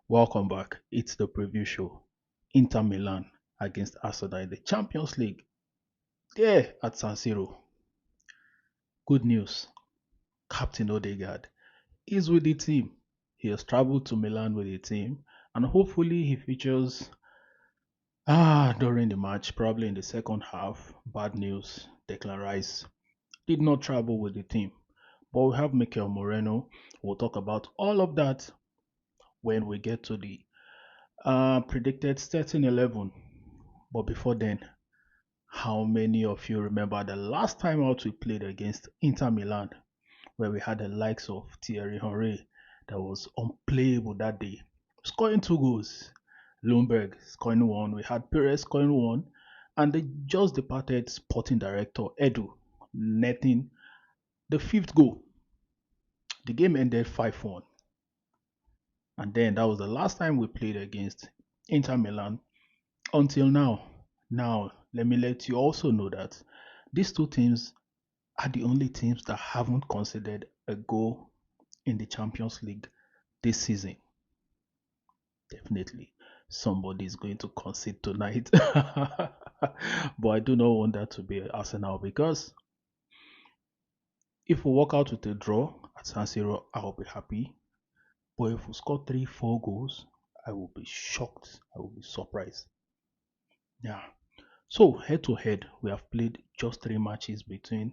Welcome back. It's the preview show. Inter Milan against Arsenal in the Champions League. There at San Siro. Good news. Captain Ordegard is with the team. He has traveled to Milan with the team and hopefully he features during the match, probably in the second half. Bad news. Declan Rice did not travel with the team. But we have Mikel Moreno. We'll talk about all of that when we get to the predicted starting 11. But before then, how many of you remember the last time out we played against Inter Milan, where we had the likes of Thierry Henry that was unplayable that day, scoring two goals, Lundberg scoring one, we had Perez scoring one, and the just departed sporting director Edu netting the fifth goal. The game ended 5-1, and then that was the last time we played against Inter Milan until now. Now, let me let you also know that these two teams are the only teams that haven't conceded a goal in the Champions League this season. Definitely, somebody is going to concede tonight. But I do not want that to be Arsenal because if we walk out with a draw at San Siro, I will be happy. But if we score 3, 4 goals, I will be shocked. I will be surprised. Yeah. So head to head, we have played just 3 matches between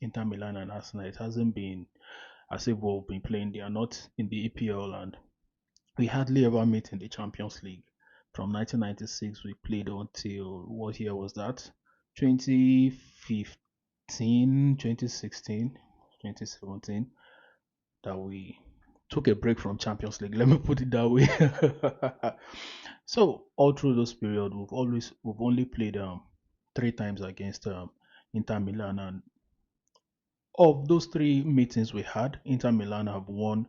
Inter Milan and Arsenal. It hasn't been as if we've been playing. They are not in the EPL and we hardly ever meet in the Champions League. From 1996, we played until what year was that? 2015, 2016, 2017. That we took a break from Champions League. Let me put it that way. So all through those period, we've only played 3 times against Inter Milan, and of those 3 meetings we had, Inter Milan have won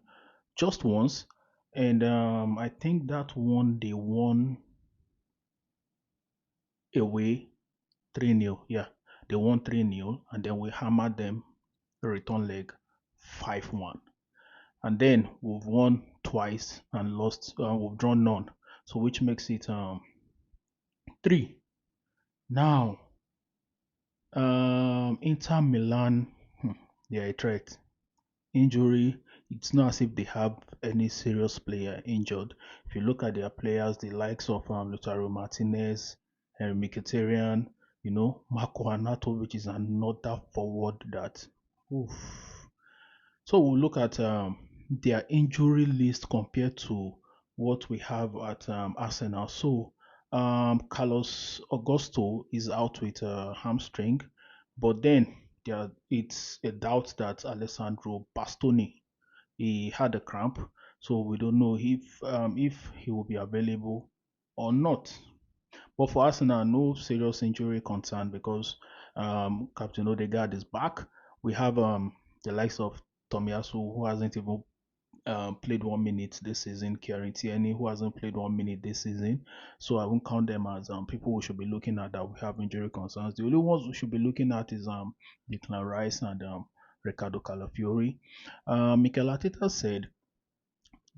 just once, and I think that one they won away 3-0. Yeah, they won 3-0, and then we hammered them the return leg 5-1. And then we've won twice and lost. We've drawn none, so which makes it 3. Now, Inter Milan, they are a threat. Injury, it's not as if they have any serious player injured. If you look at their players, the likes of Lautaro Martinez, Henry Mkhitaryan, Marco Arnautovic is another forward that. Oof. So we'll look at their injury list compared to what we have at Arsenal. So Carlos Augusto is out with a hamstring, but then it's a doubt that Alessandro Bastoni he had a cramp, so we don't know if he will be available or not. But for Arsenal, no serious injury concern because Captain Odegaard is back. We have the likes of Tomiyasu who hasn't even played 1 minute this season, Kieran Tierney who hasn't played 1 minute this season. So I won't count them as people we should be looking at that we have injury concerns. The only ones we should be looking at is Declan Rice and Ricardo Calafiori. Mikel Arteta said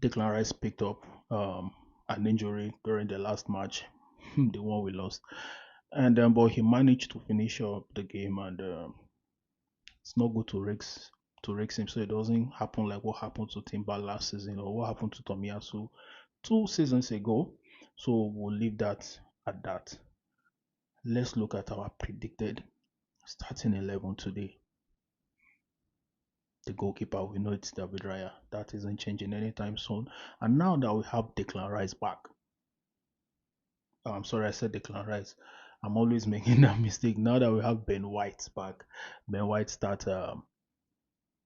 Declan Rice picked up an injury during the last match, the one we lost, and but he managed to finish up the game, and it's not good to risk him so it doesn't happen like what happened to Timber last season or what happened to Tomiyasu 2 seasons ago. So we'll leave that at that. Let's look at our predicted starting 11 today. The goalkeeper, we know it's David Raya. That isn't changing anytime soon. And now that we have Declan Rice back, I'm sorry, I said Declan Rice. I'm always making that mistake. Now that we have Ben White back, Ben White start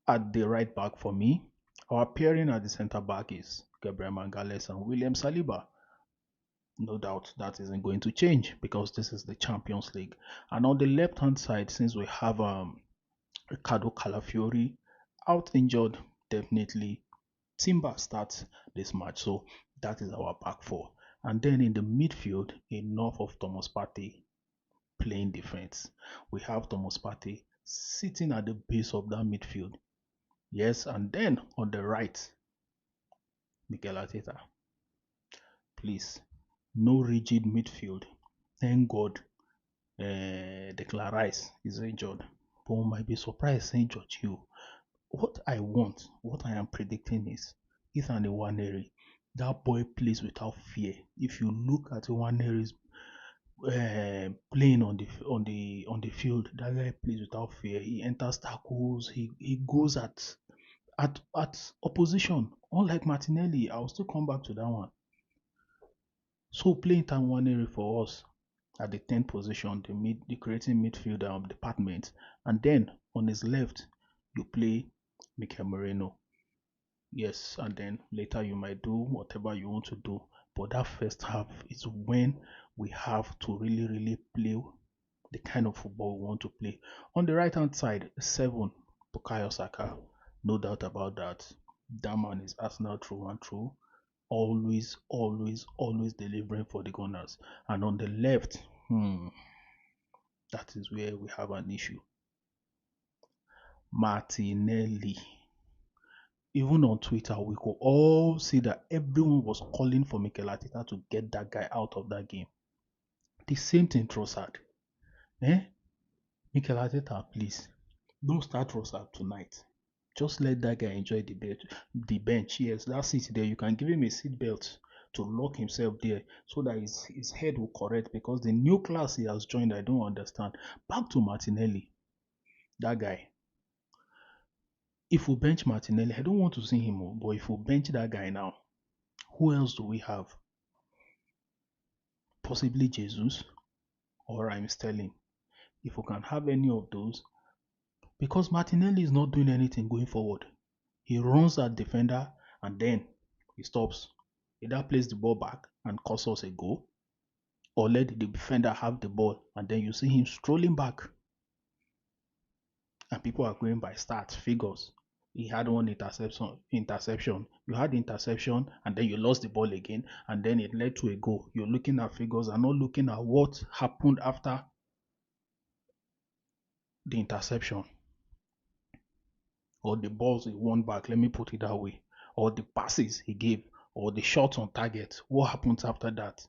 at the right back for me. Our pairing at the centre back is Gabriel Mangales and William Saliba. No doubt that isn't going to change because this is the Champions League. And on the left hand side, since we have Ricardo Calafiori out injured, definitely Timber starts this match. So that is our back four. And then in the midfield, enough of Thomas Partey playing defense. We have Thomas Partey sitting at the base of that midfield. Yes, and then on the right, Mikel Arteta. please. No rigid midfield. Thank God Declan Rice is injured. But we might be surprised saying Jorginho. What I am predicting is Ethan Iwaneri, that boy plays without fear. If you look at Iwaneri's playing on the field, that guy plays without fear. He enters tackles. He goes at opposition. Unlike Martinelli, I'll still come back to that one. So playing Iwaneri for us at the 10th position, the creating midfield department, and then on his left you play Mikel Moreno. Yes, and then later you might do whatever you want to do. But that first half is when we have to really, really play the kind of football we want to play. On the right hand side, 7, Bukayo Saka. No doubt about that. That man is Arsenal through and through. Always, always, always delivering for the Gunners. And on the left, that is where we have an issue. Martinelli. Even on Twitter, we could all see that everyone was calling for Mikel Arteta to get that guy out of that game. The same thing Trossard. Mikel Arteta, please, don't start Trossard tonight. Just let that guy enjoy the bench. Yes, that seat there, you can give him a seat belt to lock himself there so that his head will correct, because the new class he has joined, I don't understand. Back to Martinelli. That guy. If we bench Martinelli, I don't want to see him, but if we bench that guy now, who else do we have? Possibly Jesus or Raheem Sterling. If we can have any of those, because Martinelli is not doing anything going forward. He runs at defender and then he stops. Either plays the ball back and causes us a goal, or let the defender have the ball and then you see him strolling back. And people are going by stats, figures. He had one interception. You had the interception and then you lost the ball again and then it led to a goal. You're looking at figures and not looking at what happened after the interception. Or the balls he won back, let me put it that way. Or the passes he gave, or the shots on target. What happens after that?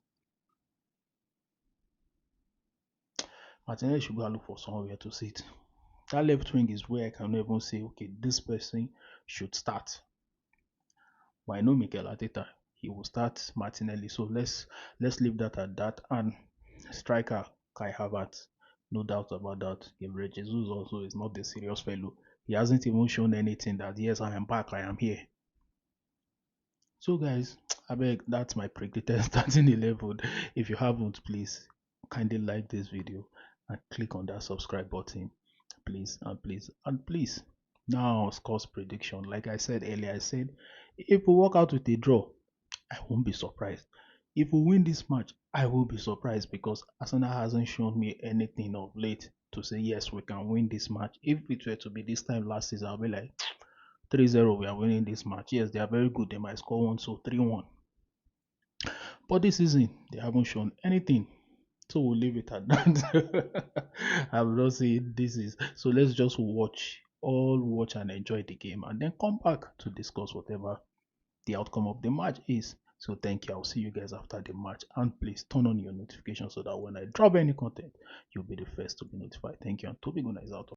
Martinelli should go and look for somewhere to sit. That left wing is where I can even say, okay, this person should start. But I know Mikel Arteta, he will start Martinelli. So let's leave that at that. And striker Kai Havertz, no doubt about that. Gabriel Jesus also is not the serious fellow. He hasn't even shown anything that yes, I am back, I am here. So guys, I beg, that's my predicted starting 11. If you haven't, please kindly like this video and click on that subscribe button, please and please and please. Now scores prediction. Like I said earlier, I said if we walk out with a draw, I won't be surprised. If we win this match, I will be surprised, because Arsenal hasn't shown me anything of late to say yes, we can win this match. If it were to be this time last season, I'll be like 3-0, we are winning this match. Yes, they are very good. They might score 1, so 3-1. But this season, they haven't shown anything. So we'll leave it at that. I'm not saying this is. So let's just watch and enjoy the game and then come back to discuss whatever the outcome of the match is. So thank you. I'll see you guys after the match. And please turn on your notifications so that when I drop any content, you'll be the first to be notified. Thank you. And Toby Guna is out.